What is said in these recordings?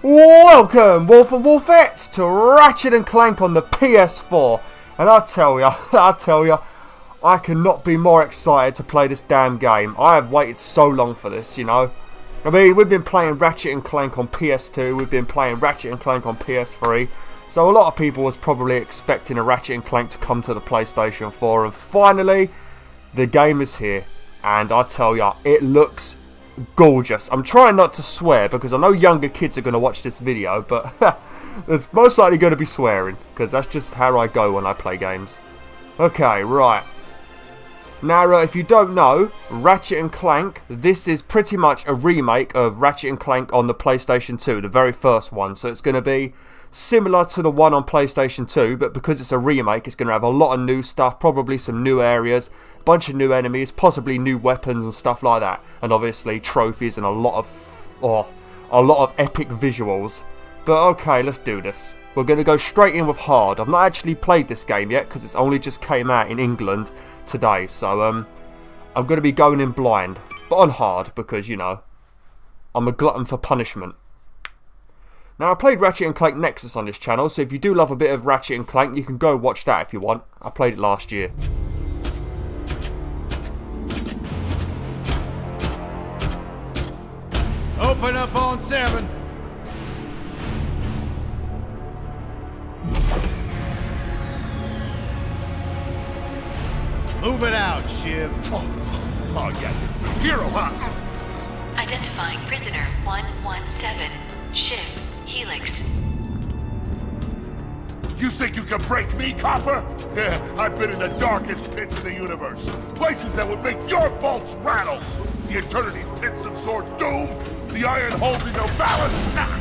Welcome, Wolf and Wolfettes, to Ratchet and Clank on the PS4. And I tell ya, I cannot be more excited to play this damn game. I have waited so long for this, you know. I mean, we've been playing Ratchet and Clank on PS2, we've been playing Ratchet and Clank on PS3. So a lot of people was probably expecting a Ratchet and Clank to come to the PlayStation 4. And finally, the game is here. And I tell ya, it looks gorgeous. I'm trying not to swear because I know younger kids are going to watch this video, but it's most likely going to be swearing because that's just how I go when I play games. Okay, right. Now, if you don't know, Ratchet and Clank, this is pretty much a remake of Ratchet and Clank on the PlayStation 2, the very first one. So it's going to be similar to the one on PlayStation 2, but because it's a remake, it's going to have a lot of new stuff, probably some new areas, a bunch of new enemies, possibly new weapons and stuff like that, and obviously trophies and a lot of epic visuals. But okay, let's do this. We're going to go straight in with hard. I've not actually played this game yet because it's only just came out in England today, so I'm going to be going in blind, but on hard because, you know, I'm a glutton for punishment. Now, I played Ratchet and Clank Nexus on this channel, so if you do love a bit of Ratchet and Clank, you can go and watch that if you want. I played it last year. Open up on 7. Move it out, Shiv. Oh yeah. Hero, huh? Identifying prisoner 117, Shiv, Helix. You think you can break me, copper? Yeah, I've been in the darkest pits of the universe. Places that would make your bolts rattle. The eternity pits of Sword Doom. The iron holes in no balance. Ah.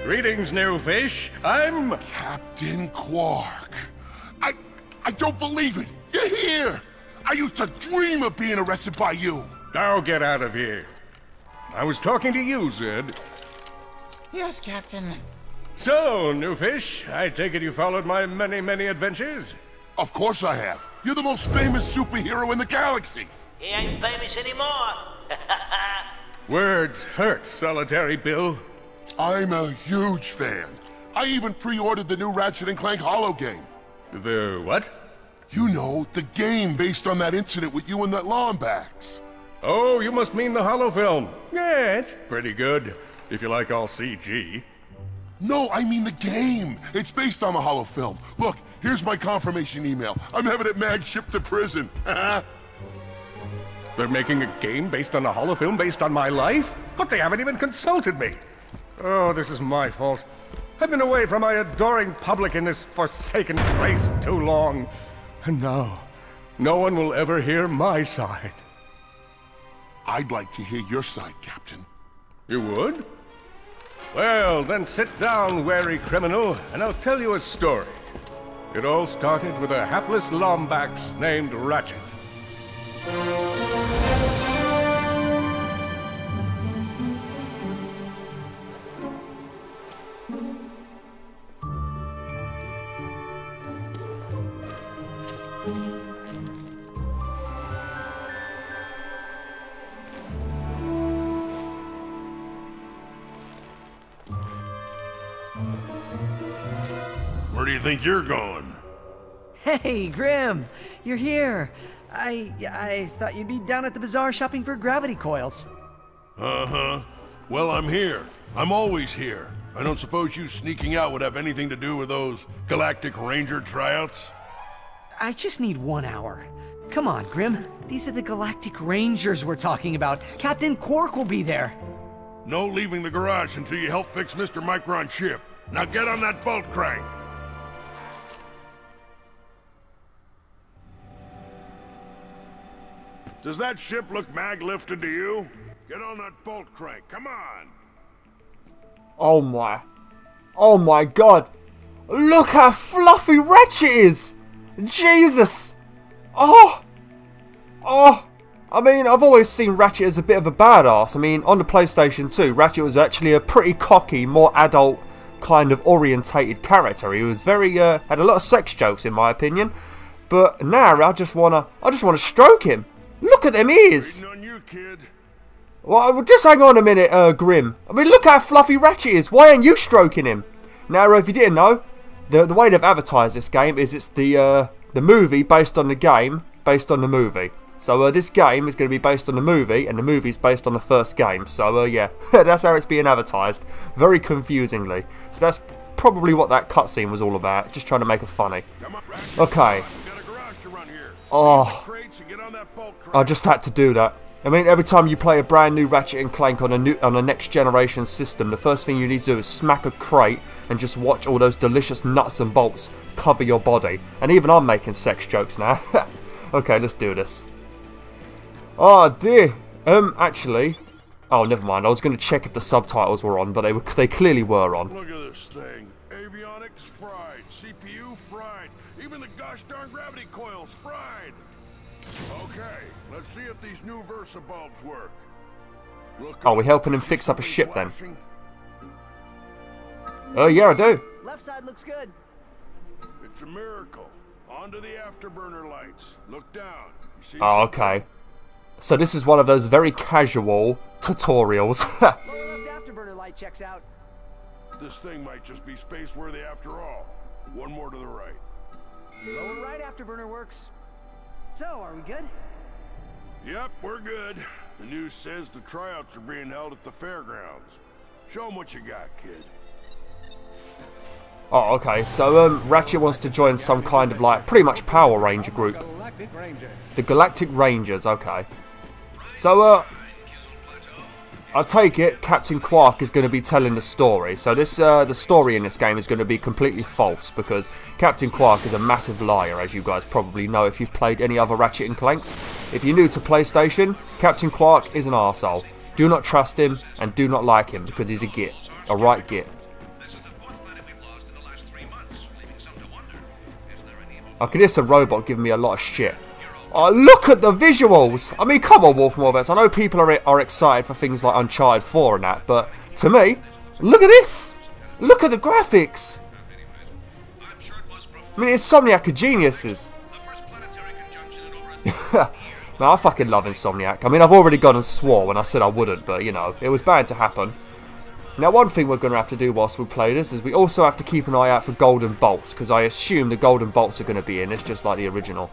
Greetings, new fish. I'm Captain Quark. I don't believe it. You're here. I used to dream of being arrested by you. Now get out of here. I was talking to you, Zed. Yes, Captain. So, new fish, I take it you followed my many adventures? Of course I have. You're the most famous superhero in the galaxy. He ain't famous anymore. Words hurt, Solitary Bill. I'm a huge fan. I even pre-ordered the new Ratchet and Clank Holo game. The what? You know, the game based on that incident with you and that Lombax. Oh, you must mean the holo film. Yeah, it's pretty good, if you like all CG. No, I mean the game. It's based on the holo film. Look, here's my confirmation email. I'm having it mag shipped to prison. They're making a game based on a holo film based on my life? But they haven't even consulted me. Oh, this is my fault. I've been away from my adoring public in this forsaken place too long. And now, no one will ever hear my side. I'd like to hear your side, Captain. You would? Well, then sit down, wary criminal, and I'll tell you a story. It all started with a hapless Lombax named Ratchet. Where do you think you're going? Hey, Grim! You're here! I thought you'd be down at the bazaar shopping for gravity coils. Uh-huh. Well, I'm here. I'm always here. I don't suppose you sneaking out would have anything to do with those Galactic Ranger tryouts? I just need 1 hour. Come on, Grim. These are the Galactic Rangers we're talking about. Captain Quark will be there. No leaving the garage until you help fix Mr. Micron's ship. Now get on that bolt crank. Does that ship look mag-lifted to you? Get on that bolt crank, come on! Oh my god! Look how fluffy Ratchet is! Jesus! Oh! I mean, I've always seen Ratchet as a bit of a badass. I mean, on the PlayStation 2, Ratchet was actually a pretty cocky, more adult kind of orientated character. He was very, had a lot of sex jokes in my opinion. But now I just wanna stroke him. Look at them ears. On you, kid. Well, just hang on a minute, Grim. I mean, look how fluffy Ratchet is. Why aren't you stroking him? Now, if you didn't know, the way they've advertised this game is it's the movie based on the game based on the movie. So this game is going to be based on the movie, and the movie's based on the first game. So yeah, that's how it's being advertised, very confusingly. So that's probably what that cutscene was all about, just trying to make it funny. Okay. Oh, I just had to do that. I mean, every time you play a brand new Ratchet and Clank on a next generation system, the first thing you need to do is smack a crate and just watch all those delicious nuts and bolts cover your body. And even I'm making sex jokes now. Okay, let's do this. Oh dear. Actually, oh never mind. I was going to check if the subtitles were on, but they clearly were on. Look at this thing. Avionics fried, CPU fried, even the gosh darn gravity coils fried. Okay, let's see if these new Versa bulbs work. Oh, we're helping him fix up a ship then. Oh yeah, I do. Left side looks good. It's a miracle. Onto the afterburner lights. Look down. You see Oh, okay. So this is one of those very casual tutorials. Lower left afterburner light checks out. This thing might just be space worthy after all. One more to the right. Lower right afterburner works. So, are we good? Yep, we're good. The news says the tryouts are being held at the fairgrounds. Show them what you got, kid. Oh, okay. So Ratchet wants to join some kind of like pretty much Power Ranger group. The Galactic Rangers, okay. So I take it Captain Quark is going to be telling the story. So this the story in this game is going to be completely false because Captain Quark is a massive liar, as you guys probably know if you've played any other Ratchet and Clanks. If you're new to PlayStation, Captain Quark is an arsehole. Do not trust him and do not like him because he's a git, a right git. I could hear some robot giving me a lot of shit. Oh, look at the visuals! I mean, come on, WolfeTheWolf. I know people are excited for things like Uncharted 4 and that, but to me, look at this! Look at the graphics! I mean, Insomniac are geniuses. Man, I fucking love Insomniac. I mean, I've already gone and swore when I said I wouldn't, but, you know, it was bound to happen. Now, one thing we're going to have to do whilst we play this is we also have to keep an eye out for golden bolts, because I assume the golden bolts are going to be in this, just like the original.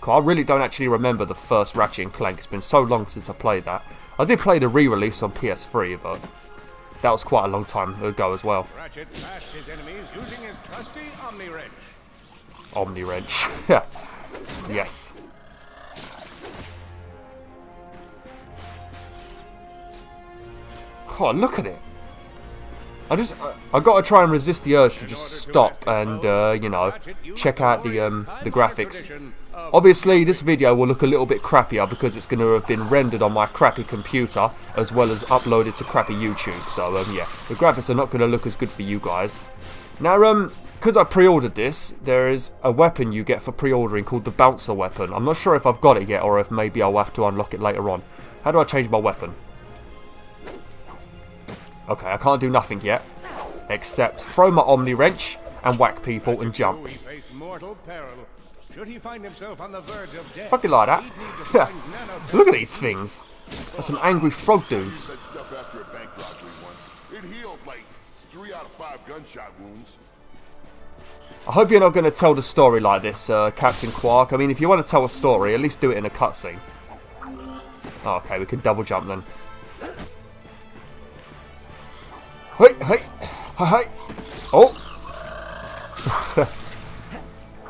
I really don't actually remember the first Ratchet and Clank. It's been so long since I played that. I did play the re-release on PS3, but that was quite a long time ago as well. Ratchet bashed his enemies using his trusty Omni Wrench. Omni Wrench. Yes. Oh, look at it. I got to try and resist the urge to just stop and, you know, check out the graphics. Obviously, this video will look a little bit crappier because it's going to have been rendered on my crappy computer as well as uploaded to crappy YouTube. So, yeah, the graphics are not going to look as good for you guys. Now, because I pre-ordered this, there is a weapon you get for pre-ordering called the bouncer weapon. I'm not sure if I've got it yet or if maybe I'll have to unlock it later on. How do I change my weapon? Okay, I can't do nothing yet, except throw my Omni Wrench and whack people and jump. Fucking like that. Look at these things. There's some angry frog dudes. That stuff after a bank robbery once. It healed like 3 out of 5 gunshot wounds. I hope you're not going to tell the story like this, Captain Quark. I mean, if you want to tell a story, at least do it in a cutscene. Oh, okay, we can double jump then. Hey, hey, hey, oh!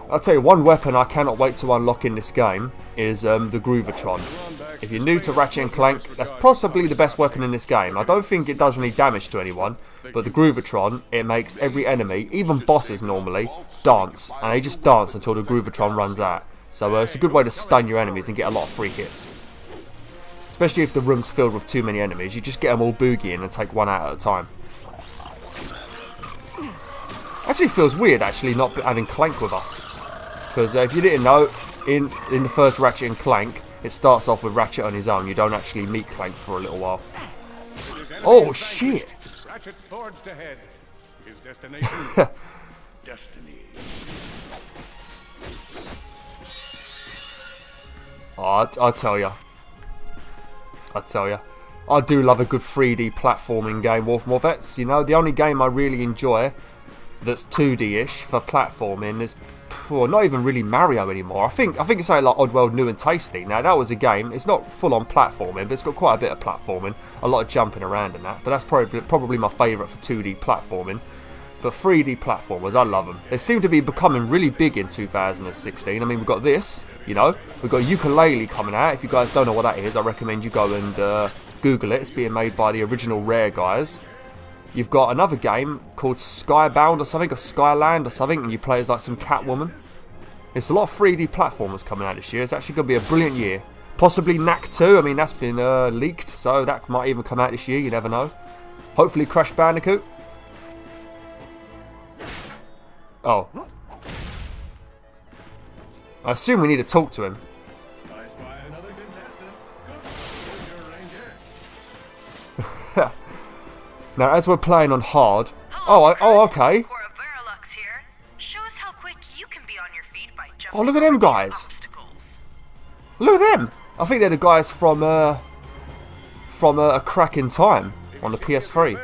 I'll tell you, one weapon I cannot wait to unlock in this game is the Groovatron. If you're new to Ratchet and Clank, that's possibly the best weapon in this game. I don't think it does any damage to anyone, but the Groovatron, it makes every enemy, even bosses normally, dance. And they just dance until the Groovatron runs out. So it's a good way to stun your enemies and get a lot of free hits. Especially if the room's filled with too many enemies, you just get them all boogieing and take one out at a time. Actually feels weird actually not having Clank with us, because if you didn't know, in the first Ratchet and Clank, it starts off with Ratchet on his own. You don't actually meet Clank for a little while. Oh shit! Ratchet forged ahead. His destination. Destiny. Oh, I tell ya. I do love a good 3D platforming game, wolfettes. You know, the only game I really enjoy that's 2D-ish for platforming is not even really Mario anymore. I think it's something like Oddworld New and Tasty. Now that was a game. It's not full-on platforming, but it's got quite a bit of platforming, a lot of jumping around and that. But that's probably my favourite for 2D platforming. But 3D platformers, I love them. They seem to be becoming really big in 2016. I mean, we've got this, you know. We've got Ukulele coming out. If you guys don't know what that is, I recommend you go and Google it. It's being made by the original Rare guys. You've got another game called Skybound or something, or Skyland or something, and you play as like some Catwoman. There's a lot of 3D platformers coming out this year. It's actually going to be a brilliant year. Possibly Knack 2. I mean, that's been leaked, so that might even come out this year. You never know. Hopefully Crash Bandicoot. Oh. I assume we need to talk to him. I spy another contestant. Good. Now, as we're playing on hard... okay. Oh, look at them guys. Look at them. I think they're the guys from A Crack in Time on the PS3.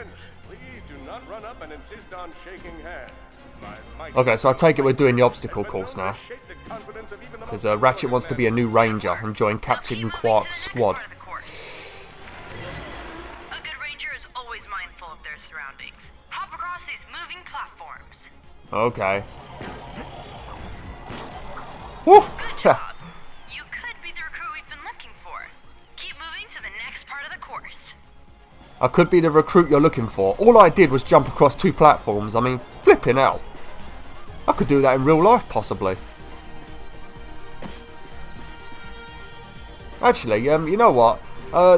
Okay, so I take it we're doing the obstacle course now. Because Ratchet wants to be a new ranger and join Captain Quark's squad. A good ranger is always mindful of their surroundings. Hop across these moving platforms. Okay. Woo! Good job. You could be the recruit we've been looking for. Keep moving to the next part of the course. I could be the recruit you're looking for. All I did was jump across 2 platforms. I mean, flipping out. I could do that in real life, possibly. Actually, you know what?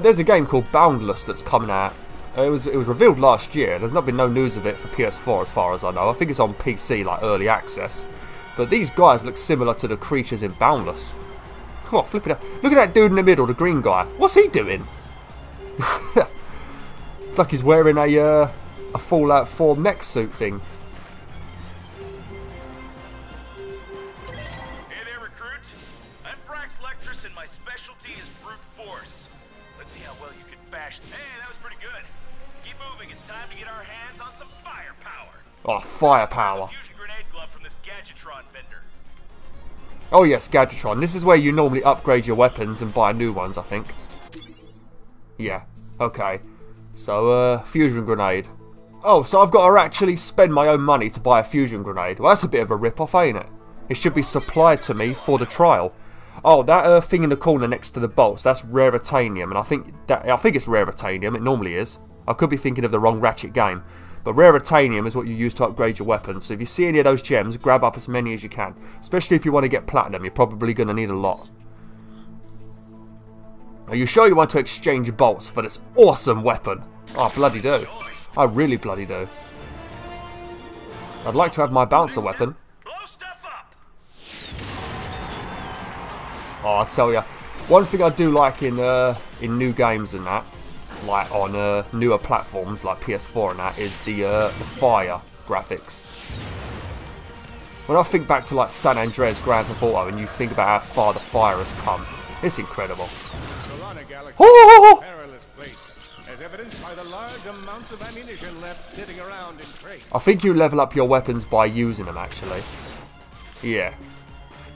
There's a game called Boundless that's coming out. It was revealed last year. There's not been no news of it for PS4 as far as I know. I think it's on PC, like early access. But these guys look similar to the creatures in Boundless. Oh, flip it out. Look at that dude in the middle, the green guy. What's he doing? It's like he's wearing a Fallout 4 mech suit thing. Oh, firepower. Oh yes, Gadgetron. This is where you normally upgrade your weapons and buy new ones, I think. Yeah, okay. So, fusion grenade. Oh, so I've got to actually spend my own money to buy a fusion grenade. Well, that's a bit of a rip-off, ain't it? It should be supplied to me for the trial. Oh, that thing in the corner next to the bolts, that's raritanium, and I think it's raritanium. It normally is. I could be thinking of the wrong Ratchet game. But raritanium is what you use to upgrade your weapons. So if you see any of those gems, grab up as many as you can. Especially if you want to get platinum, you're probably going to need a lot. Are you sure you want to exchange bolts for this awesome weapon? Oh, I bloody do. I really bloody do. I'd like to have my bouncer weapon. Oh, I tell ya, one thing I do like in new games and that, like on newer platforms like PS4 and that, is the fire graphics. When I think back to like San Andreas Grand Theft Auto and you think about how far the fire has come, it's incredible. Oh! I think you level up your weapons by using them, actually. Yeah.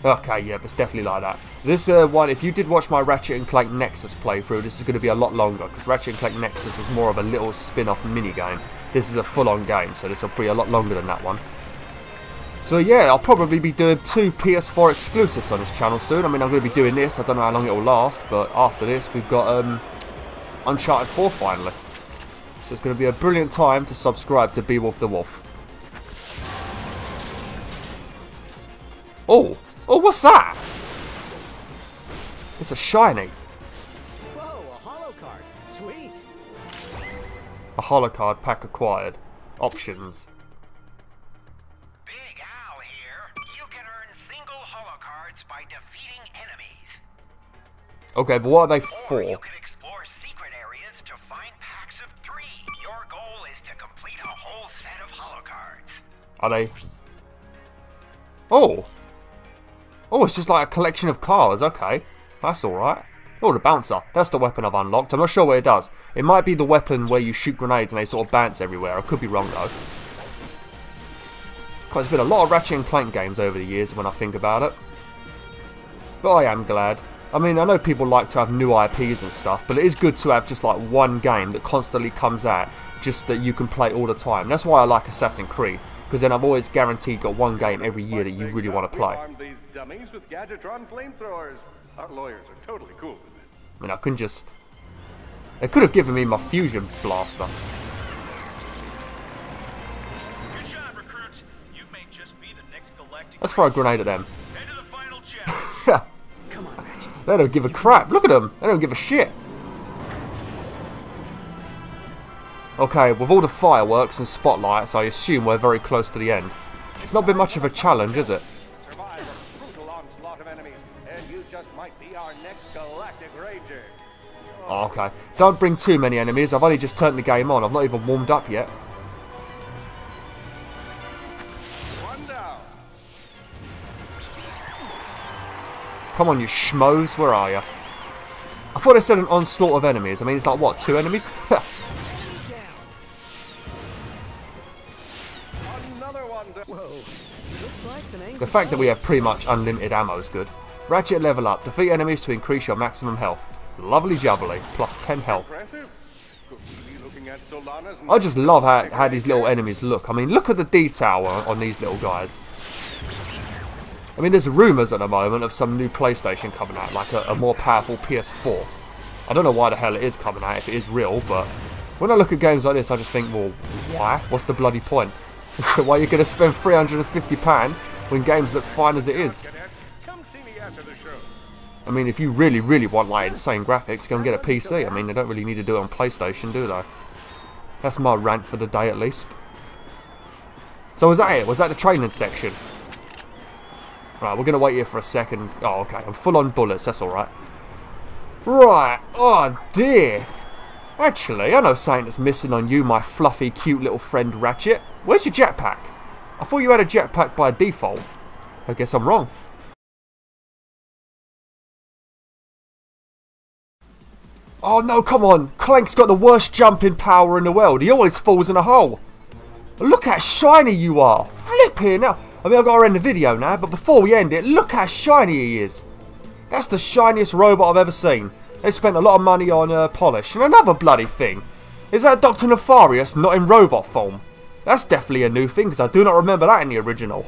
Okay, yeah, it's definitely like that. This one, if you did watch my Ratchet and Clank Nexus playthrough, this is going to be a lot longer, because Ratchet and Clank Nexus was more of a little spin-off mini-game. This is a full-on game, so this will be a lot longer than that one. So yeah, I'll probably be doing 2 PS4 exclusives on this channel soon. I mean, I'm going to be doing this, I don't know how long it will last, but after this we've got Uncharted 4 finally. So it's going to be a brilliant time to subscribe to BwolfTheWolf. Oh! Oh, what's that? It's a shiny. Whoa, a holo card. Sweet. A holo card pack acquired. Options. Big Al here. You can earn single holo cards by defeating Okay, but what are they Or for? you can explore secret areas to find packs of 3. Your goal is to complete a whole set of holo cards. Are they? Oh! Oh, it's just like a collection of cards. Okay, that's alright. Oh, the bouncer. That's the weapon I've unlocked. I'm not sure what it does. It might be the weapon where you shoot grenades and they sort of bounce everywhere. I could be wrong though. There's been a lot of Ratchet and Clank games over the years when I think about it. But I am glad. I mean, I know people like to have new IPs and stuff, but it is good to have just like one game that constantly comes out, just that you can play all the time. That's why I like Assassin's Creed, because then I've always guaranteed got one game every year that you really want to play. We armed these dummies with Gadgetron flamethrowers. Our lawyers are totally cool with this. I mean, I couldn't just... They could have given me my fusion blaster. Good job, recruits. You may just be the next Galactic. Let's throw a grenade at them. Head to the final challenge. Come on, Ratchet. They don't give a crap. Look at them. They don't give a shit. Okay, with all the fireworks and spotlights, I assume we're very close to the end. It's not been much of a challenge, is it? Survive a brutal onslaught of enemies, and you just might be our next Galactic Ranger. Oh, okay. Don't bring too many enemies. I've only just turned the game on. I've not even warmed up yet. One down. Come on, you schmoes. Where are you? I thought they said an onslaught of enemies. I mean, it's like, what, 2 enemies? Another one down. The fact that we have pretty much unlimited ammo is good. Ratchet level up. Defeat enemies to increase your maximum health. Lovely jubbly. Plus 10 health. Impressive. Good to be looking at Solana's I just love how these little enemies look. I mean, look at the detail on these little guys. I mean, there's rumours at the moment of some new PlayStation coming out, like a more powerful PS4. I don't know why the hell it is coming out, if it is real, but when I look at games like this, I just think, well, why? What's the bloody point? Why are you going to spend £350 when games look fine as it is? Come see me after the show. I mean, if you really, really want like insane graphics, go and get a PC. I mean, they don't really need to do it on PlayStation, do they? That's my rant for the day, at least. So was that it? Was that the training section? Right, we're going to wait here for a second. Oh, okay. I'm full on bullets. That's alright. Right. Oh, dear. Actually, I know something that's missing on you, my fluffy, cute little friend Ratchet. Where's your jetpack? I thought you had a jetpack by default. I guess I'm wrong. Oh no, come on. Clank's got the worst jumping power in the world. He always falls in a hole. Look how shiny you are. Flipping out. I mean, I've got to end the video now, but before we end it, look how shiny he is. That's the shiniest robot I've ever seen. They spent a lot of money on polish. And another bloody thing. Is that Dr. Nefarious not in robot form? That's definitely a new thing, because I do not remember that in the original.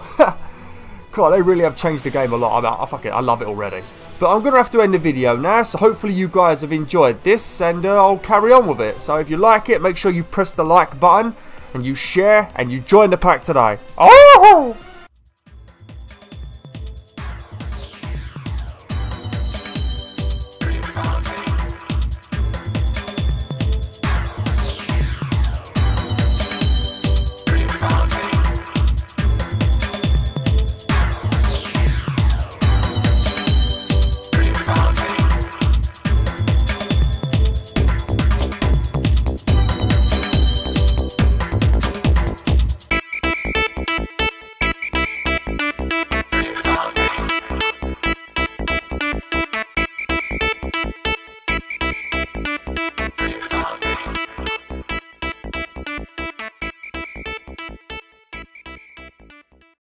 God, they really have changed the game a lot. Fuck it, I love it already. But I'm going to have to end the video now, so hopefully you guys have enjoyed this, and I'll carry on with it. So if you like it, make sure you press the like button, and you share, and you join the pack today. Oh!